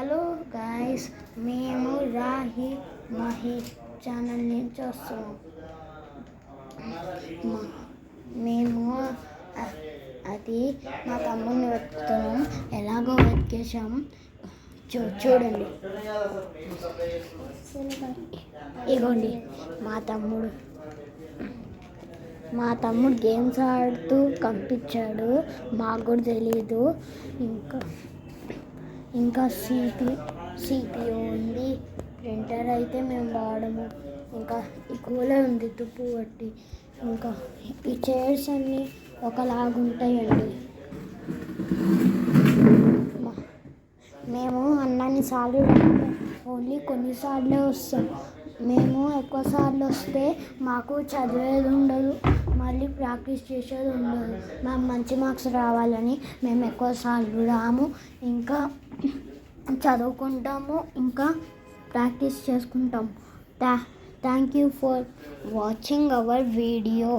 Hello guys, మేము Rahi Mahesh channel నుంచి వస్తున్నాం. మేము అది మా తమ్ముడిని వెతుకుతున్నాం. ఎలాగో వెతికేసాం. చూడండి, ఇగోండి మా తమ్ముడు గేమ్స్ ఆడుతూ కనిపించాడు. మాకు కూడా తెలియదు. ఇంకా సిపియూ ఉంది. ప్రింటర్ అయితే మేము వాడము. ఇంకా ఈ కూలర్ ఉంది తుప్పు పట్టి. ఇంకా ఈ చైర్స్ అన్నీ ఒకలాగుంటాయండి. మేము అన్నన్ని సార్లు ఓన్లీ కొన్నిసార్లే వస్తాం. మేము ఎక్కువ సార్లు వస్తే మాకు చదివేది ఉండదు, మళ్ళీ ప్రాక్టీస్ చేసేది ఉండదు. మాకు మంచి మార్క్స్ రావాలని మేము ఎక్కువ సార్లు రాము. ఇంకా చదువుకుంటాము, ఇంకా ప్రాక్టీస్ చేసుకుంటాము. Thank you for watching our video.